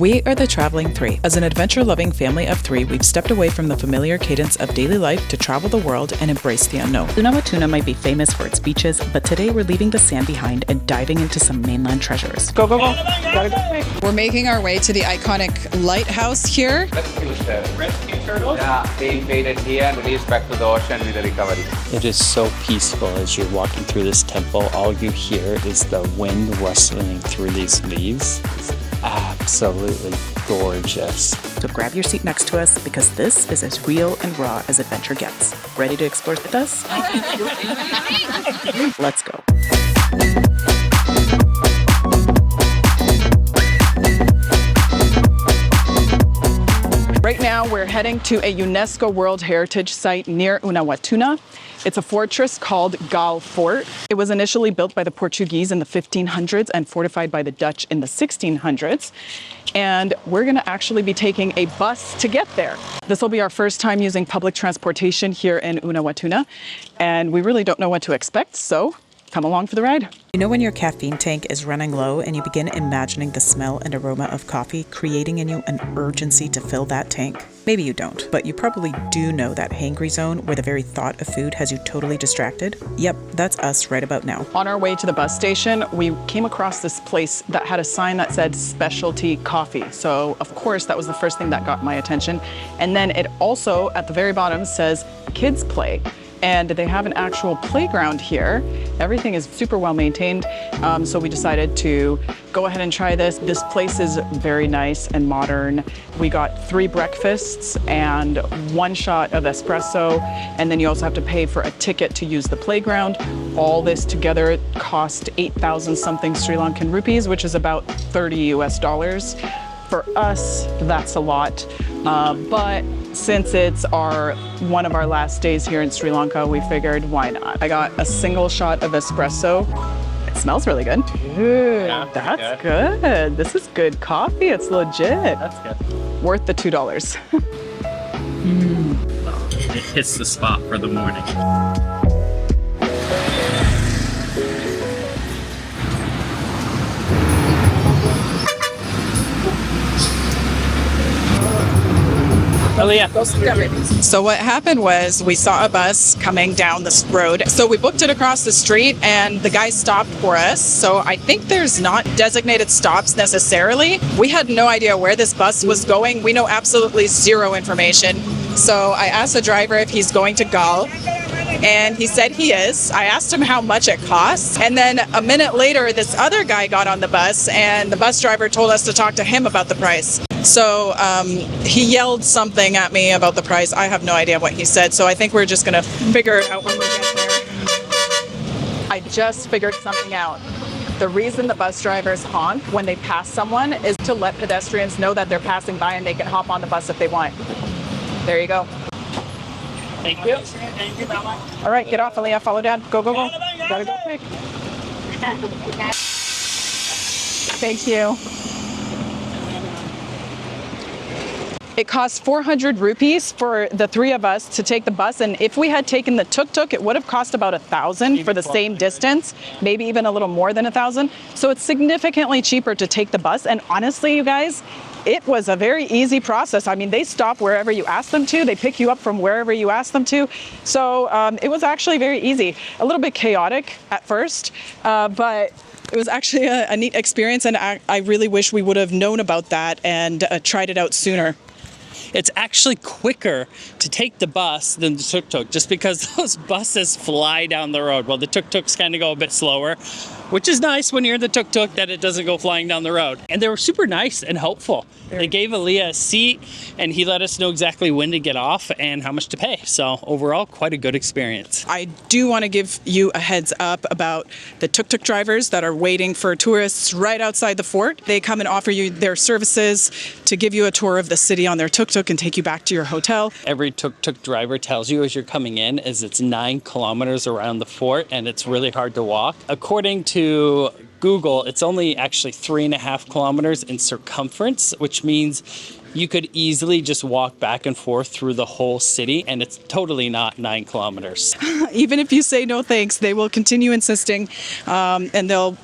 We are the Traveling Three. As an adventure-loving family of three, we've stepped away from the familiar cadence of daily life to travel the world and embrace the unknown. Unawatuna might be famous for its beaches, but today we're leaving the sand behind and diving into some mainland treasures. Go, go, go. Gotta go. We're making our way to the iconic lighthouse here. Rescue turtles. Yeah, being faded here and released back to the ocean with a recovery. It is so peaceful as you're walking through this temple. All you hear is the wind rustling through these leaves. It's absolutely gorgeous. So grab your seat next to us because this is as real and raw as adventure gets. Ready to explore with us? Let's go. Right now we're heading to a UNESCO World Heritage Site near Unawatuna. It's a fortress called Galle Fort. It was initially built by the Portuguese in the 1500s and fortified by the Dutch in the 1600s. And we're gonna actually be taking a bus to get there. This will be our first time using public transportation here in Unawatuna, and we really don't know what to expect, so come along for the ride. You know when your caffeine tank is running low and you begin imagining the smell and aroma of coffee, creating in you an urgency to fill that tank? Maybe you don't, but you probably do know that hangry zone where the very thought of food has you totally distracted. Yep, that's us right about now. On our way to the bus station, we came across this place that had a sign that said specialty coffee. So of course, that was the first thing that got my attention. And then it also, at the very bottom, says kids play. And they have an actual playground here. Everything is super well maintained. So we decided to go ahead and try this. This place is very nice and modern. We got 3 breakfasts and 1 shot of espresso. And then you also have to pay for a ticket to use the playground. All this together cost 8,000 something Sri Lankan rupees, which is about $30 US. For us, that's a lot. But since it's one of our last days here in Sri Lanka, we figured, why not? I got a single shot of espresso. It smells really good. Dude, yeah, that's good. This is good coffee. It's legit. That's good. Worth the $2. It hits the spot for the morning. So what happened was we saw a bus coming down this road. So we booked it across the street and the guy stopped for us. So I think there's not designated stops necessarily. We had no idea where this bus was going. We know absolutely zero information. So I asked the driver if he's going to Galle. And he said he is. I asked him how much it costs. And then a minute later, this other guy got on the bus and the bus driver told us to talk to him about the price. So he yelled something at me about the price. I have no idea what he said. So I think we're just gonna figure it out when we get there. I just figured something out. The reason the bus drivers honk when they pass someone is to let pedestrians know that they're passing by and they can hop on the bus if they want. There you go. Thank you. Thank you, Mama. All right, get off, Aliyah. Follow Dad. Go, go, go. Gotta go quick. Thank you. It cost 400 rupees for the 3 of us to take the bus, and if we had taken the tuk-tuk, it would have cost about 1,000 for the same distance, maybe even a little more than 1,000. So it's significantly cheaper to take the bus, and honestly, you guys, it was a very easy process. I mean, they stop wherever you ask them to. They pick you up from wherever you ask them to. So it was actually very easy. A little bit chaotic at first, but it was actually a neat experience, and I really wish we would have known about that and tried it out sooner. It's actually quicker to take the bus than the tuk-tuk just because those buses fly down the road. Well, the tuk-tuks kind of go a bit slower, which is nice when you're in the tuk-tuk that it doesn't go flying down the road. And they were super nice and helpful. They gave Aliyah a seat and he let us know exactly when to get off and how much to pay. So overall, quite a good experience. I do want to give you a heads up about the tuk-tuk drivers that are waiting for tourists right outside the fort. They come and offer you their services to give you a tour of the city on their tuk-tuk and take you back to your hotel. Every tuk-tuk driver tells you as you're coming in is it's 9 kilometers around the fort and it's really hard to walk. According to Google, it's only actually 3.5 kilometers in circumference, which means You could easily just walk back and forth through the whole city, and it's totally not 9 kilometers. Even if you say no thanks, they will continue insisting, and they'll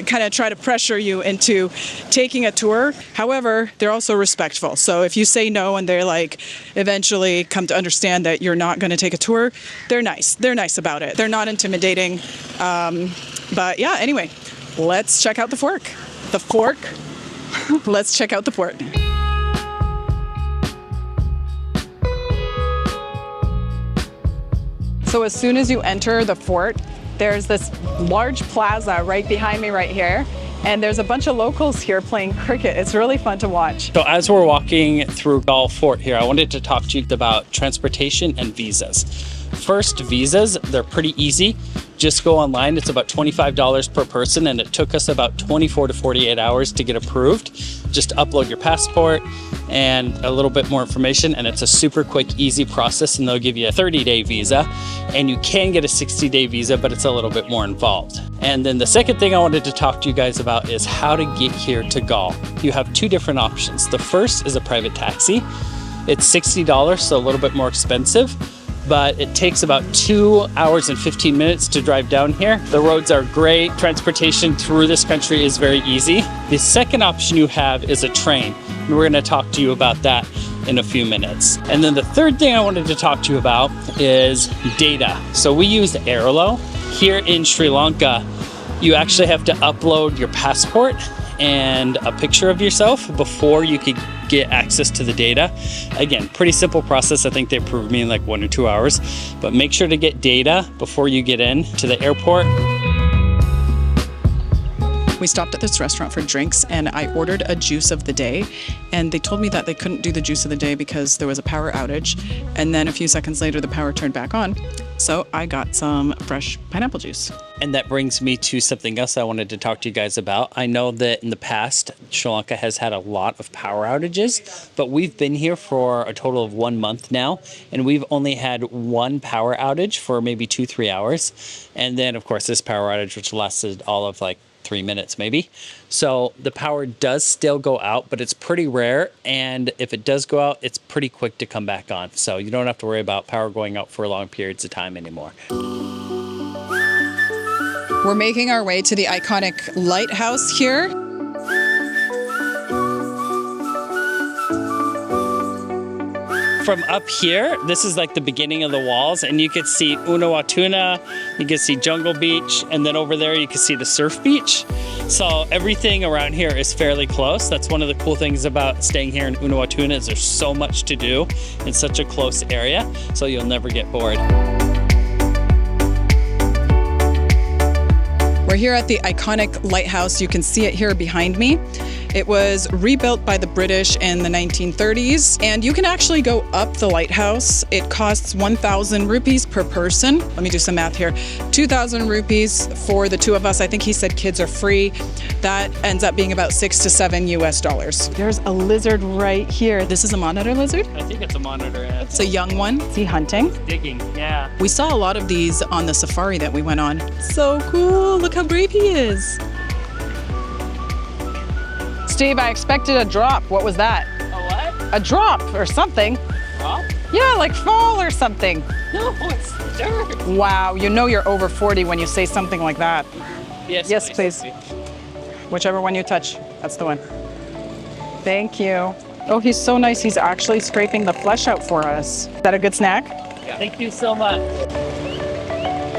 kind of try to pressure you into taking a tour. However, they're also respectful. So if you say no and they're like eventually come to understand that you're not going to take a tour, they're nice. They're nice about it. They're not intimidating. But yeah, anyway, let's check out the fork. The fork. Let's check out the port. So as soon as you enter the fort, there's this large plaza right behind me right here. And there's a bunch of locals here playing cricket. It's really fun to watch. So as we're walking through Galle Fort here, I wanted to talk to you about transportation and visas. First, visas, they're pretty easy. Just go online. It's about $25 per person, and it took us about 24 to 48 hours to get approved. Just upload your passport and a little bit more information, and it's a super quick, easy process, and they'll give you a 30-day visa, and you can get a 60-day visa, but it's a little bit more involved. And then the second thing I wanted to talk to you guys about is how to get here to Galle. You have two different options. The first is a private taxi. It's $60, so a little bit more expensive, but it takes about 2 hours and 15 minutes to drive down here. The roads are great. Transportation through this country is very easy. The second option you have is a train. And we're gonna talk to you about that in a few minutes. And then the third thing I wanted to talk to you about is data. So we use Airlo. Here in Sri Lanka, you actually have to upload your passport and a picture of yourself before you could get access to the data. Again, pretty simple process. I think they approved me in like 1 or 2 hours, but make sure to get data before you get in to the airport. We stopped at this restaurant for drinks and I ordered a juice of the day, and they told me that they couldn't do the juice of the day because there was a power outage, and then a few seconds later the power turned back on. So I got some fresh pineapple juice. And that brings me to something else I wanted to talk to you guys about. I know that in the past, Sri Lanka has had a lot of power outages, but we've been here for a total of 1 month now, and we've only had one power outage for maybe 2-3 hours. And then of course this power outage, which lasted all of like 3 minutes maybe. So the power does still go out, but it's pretty rare. And if it does go out, it's pretty quick to come back on. So you don't have to worry about power going out for long periods of time anymore. We're making our way to the iconic lighthouse here. From up here, this is like the beginning of the walls, and you could see Unawatuna, you can see Jungle Beach, and then over there you can see the surf beach. So everything around here is fairly close. That's one of the cool things about staying here in Unawatuna is there's so much to do in such a close area, so you'll never get bored. We're here at the iconic lighthouse. You can see it here behind me. It was rebuilt by the British in the 1930s, and you can actually go up the lighthouse. It costs 1,000 rupees per person. Let me do some math here. 2,000 rupees for the two of us. I think he said kids are free. That ends up being about $6 to $7 US. There's a lizard right here. This is a monitor lizard? I think it's a monitor. Yeah. It's a young one. Is he hunting? Digging, yeah. We saw a lot of these on the safari that we went on. So cool, look how brave he is. Steve, I expected a drop. What was that? A what? A drop or something. Drop? Yeah, like fall or something. No, it's dirt. Wow, you know you're over 40 when you say something like that. Yes, please. Whichever one you touch, that's the one. Thank you. Oh, he's so nice. He's actually scraping the flesh out for us. Is that a good snack? Yeah. Thank you so much.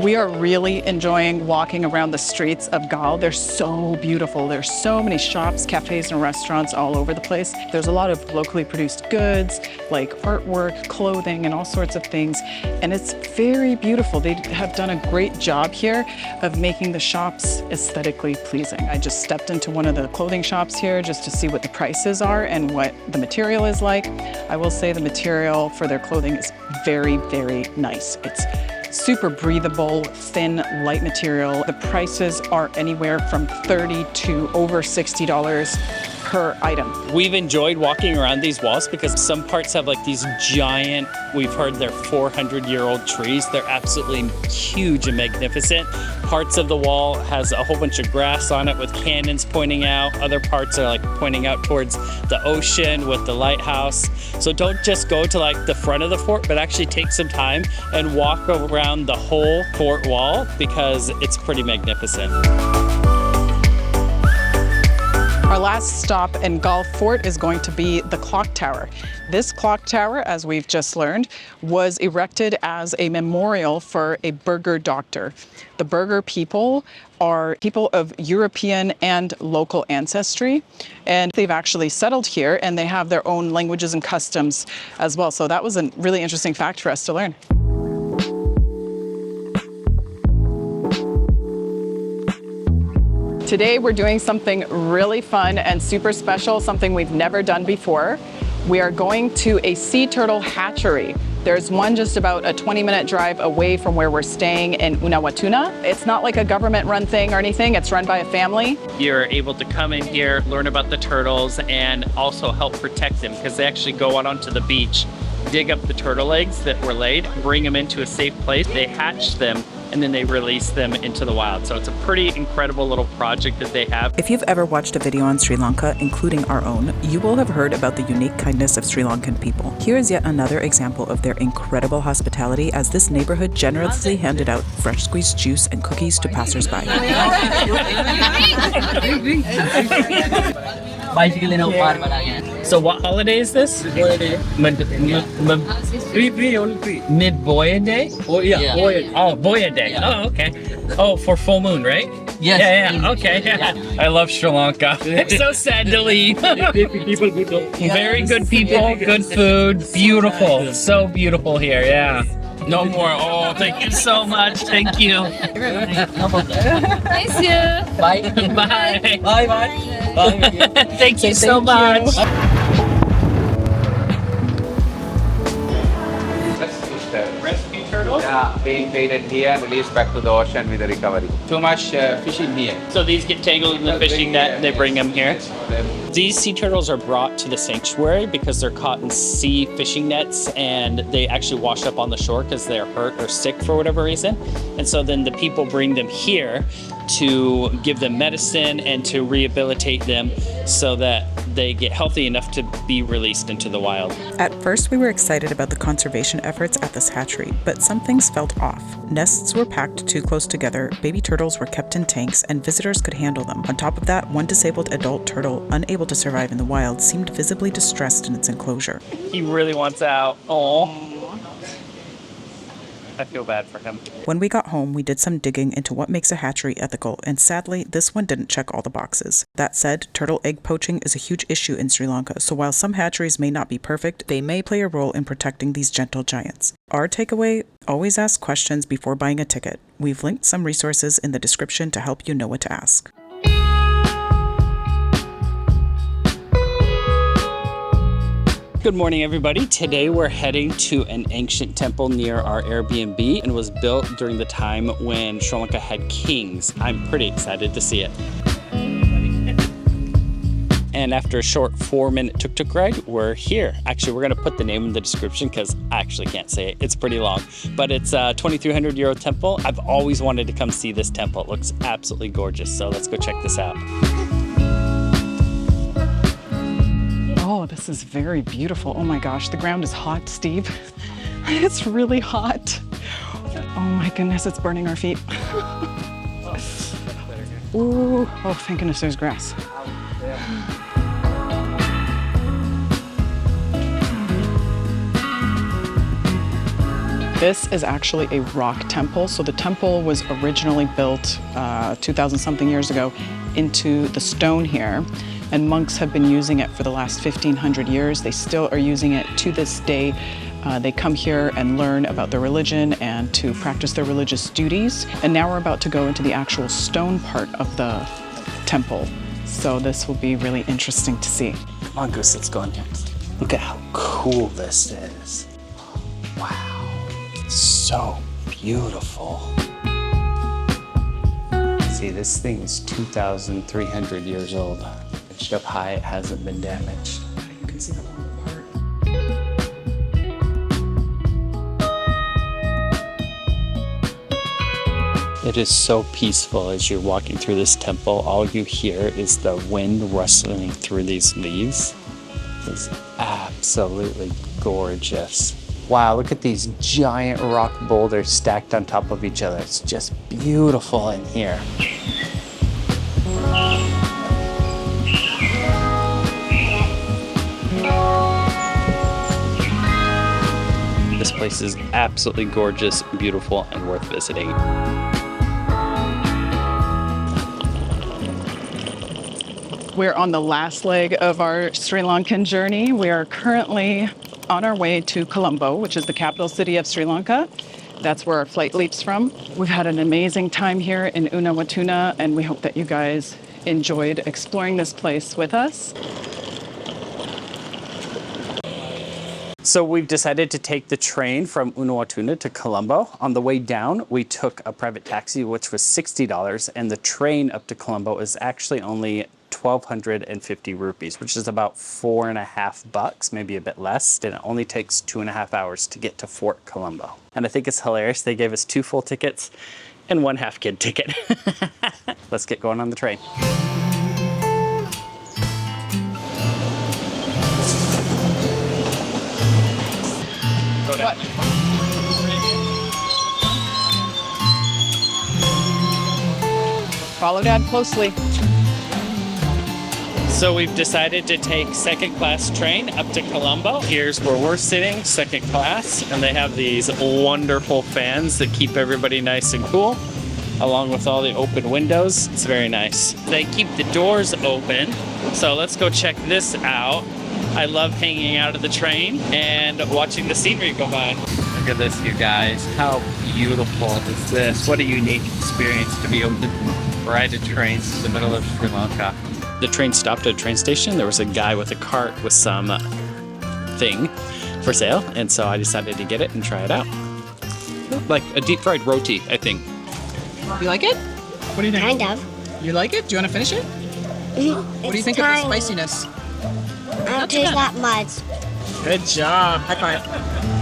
We are really enjoying walking around the streets of Galle. They're so beautiful. There's so many shops, cafes, and restaurants all over the place. There's a lot of locally produced goods, like artwork, clothing, and all sorts of things. And it's very beautiful. They have done a great job here of making the shops aesthetically pleasing. I just stepped into one of the clothing shops here just to see what the prices are and what the material is like. I will say the material for their clothing is very, very nice. It's super breathable, thin, light material. The prices are anywhere from $30 to over $60 per item. We've enjoyed walking around these walls because some parts have like these giant, we've heard they're 400-year-old trees. They're absolutely huge and magnificent. Parts of the wall has a whole bunch of grass on it with cannons pointing out. Other parts are like pointing out towards the ocean with the lighthouse. So don't just go to like the front of the fort, but actually take some time and walk around the whole fort wall because it's pretty magnificent. Our last stop in Galle Fort is going to be the clock tower. This clock tower, as we've just learned, was erected as a memorial for a burgher doctor. The burgher people are people of European and local ancestry, and they've actually settled here and they have their own languages and customs as well. So that was a really interesting fact for us to learn. Today we're doing something really fun and super special, something we've never done before. We are going to a sea turtle hatchery. There's one just about a 20-minute drive away from where we're staying in Unawatuna. It's not like a government-run thing or anything. It's run by a family. You're able to come in here, learn about the turtles, and also help protect them because they actually go out onto the beach, dig up the turtle eggs that were laid, bring them into a safe place. They hatch them, and then they release them into the wild. So it's a pretty incredible little project that they have. If you've ever watched a video on Sri Lanka, including our own, you will have heard about the unique kindness of Sri Lankan people. Here is yet another example of their incredible hospitality, as this neighborhood generously handed out fresh squeezed juice and cookies to passersby. So what holiday is this? Mid-Boya Day? Oh yeah. Oh, Boya Day. Oh, okay. Oh, for full moon, right? Yes. Yeah, okay. I love Sri Lanka. I'm so sad to leave. People good. Very good people, good food, beautiful. So beautiful here, yeah. No more. Oh, thank you so much. Thank you. Thanks you. Bye. Bye. Bye bye. Thank you so much. Rescue turtles? Yeah, being faded here and released back to the ocean with the recovery. Too much fishing here. So these get tangled in the fishing net, they bring them here. These sea turtles are brought to the sanctuary because they're caught in sea fishing nets and they actually wash up on the shore because they're hurt or sick for whatever reason. And so then the people bring them here to give them medicine and to rehabilitate them so that they get healthy enough to be released into the wild. At first, we were excited about the conservation efforts at this hatchery, but some things felt off. Nests were packed too close together, baby turtles were kept in tanks, and visitors could handle them. On top of that, one disabled adult turtle, unable to survive in the wild, seemed visibly distressed in its enclosure. He really wants out. Oh. I feel bad for him. When we got home, we did some digging into what makes a hatchery ethical, and sadly, this one didn't check all the boxes. That said, turtle egg poaching is a huge issue in Sri Lanka, so while some hatcheries may not be perfect, they may play a role in protecting these gentle giants. Our takeaway: always ask questions before buying a ticket. We've linked some resources in the description to help you know what to ask. Good morning, everybody. Today we're heading to an ancient temple near our Airbnb, and it was built during the time when Sri Lanka had kings. I'm pretty excited to see it. And after a short 4-minute tuk-tuk ride, we're here. Actually, we're gonna put the name in the description because I actually can't say it. It's pretty long, but it's a 2,300-year temple. I've always wanted to come see this temple. It looks absolutely gorgeous, so let's go check this out. Oh, this is very beautiful. Oh my gosh, the ground is hot, Steve. It's really hot. Oh my goodness, it's burning our feet. Ooh, oh, thank goodness there's grass. This is actually a rock temple. So the temple was originally built 2,000 something years ago into the stone here. And monks have been using it for the last 1,500 years. They still are using it to this day. They come here and learn about their religion and to practice their religious duties. And now we're about to go into the actual stone part of the temple. So this will be really interesting to see. Come on, Goose, let's go in here. Look at how cool this is. Wow, so beautiful. See, this thing is 2,300 years old. damaged, up high it hasn't been damaged. You can see the whole part. It is so peaceful as you're walking through this temple. All you hear is the wind rustling through these leaves. It's absolutely gorgeous. Wow, look at these giant rock boulders stacked on top of each other. It's just beautiful in here. This place is absolutely gorgeous, beautiful, and worth visiting. We're on the last leg of our Sri Lankan journey. We are currently on our way to Colombo, which is the capital city of Sri Lanka. That's where our flight leaves from. We've had an amazing time here in Unawatuna, and we hope that you guys enjoyed exploring this place with us. So we've decided to take the train from Unawatuna to Colombo. On the way down, we took a private taxi, which was $60, and the train up to Colombo is actually only 1,250 rupees, which is about $4.50, maybe a bit less. And it only takes 2.5 hours to get to Fort Colombo. And I think it's hilarious. They gave us 2 full tickets and 1 half kid ticket. Let's get going on the train. What? Follow Dad closely. So we've decided to take second class train up to Colombo. Here's where we're sitting, second class, and they have these wonderful fans that keep everybody nice and cool, along with all the open windows. It's very nice. They keep the doors open, so let's go check this out. I love hanging out of the train and watching the scenery go by. Look at this, you guys. How beautiful is this? What a unique experience to be able to ride a train in the middle of Sri Lanka. The train stopped at a train station. There was a guy with a cart with some thing for sale, and so I decided to get it and try it out. Like a deep fried roti, I think. You like it? What do you think? Kind of. You like it? Do you want to finish it? What do you think of the spiciness? I don't taste that much. Good job. High five.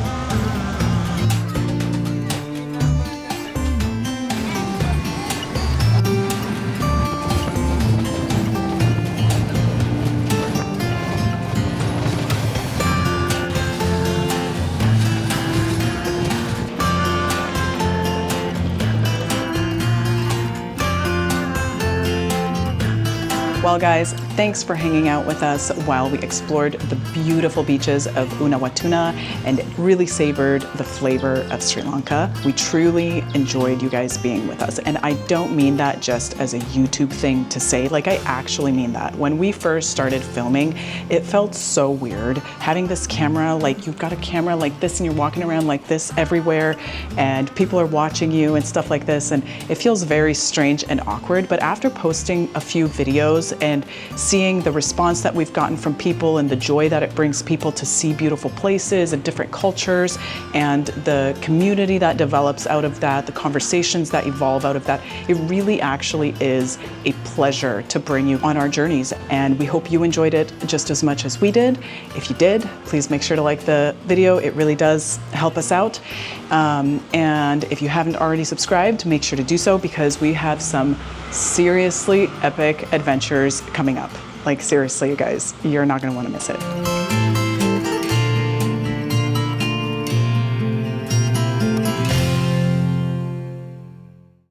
Well, guys, thanks for hanging out with us while we explored the beautiful beaches of Unawatuna and really savored the flavor of Sri Lanka. We truly enjoyed you guys being with us. And I don't mean that just as a YouTube thing to say, like I actually mean that. When we first started filming, it felt so weird having this camera, like you've got a camera like this and you're walking around like this everywhere and people are watching you and stuff like this. And it feels very strange and awkward. But after posting a few videos and seeing the response that we've gotten from people and the joy that it brings people to see beautiful places and different cultures and the community that develops out of that, the conversations that evolve out of that, it really actually is a pleasure to bring you on our journeys. And we hope you enjoyed it just as much as we did. If you did, please make sure to like the video. It really does help us out. And if you haven't already subscribed, make sure to do so because we have some seriously epic adventures coming up. Like seriously, you guys, you're not gonna wanna miss it.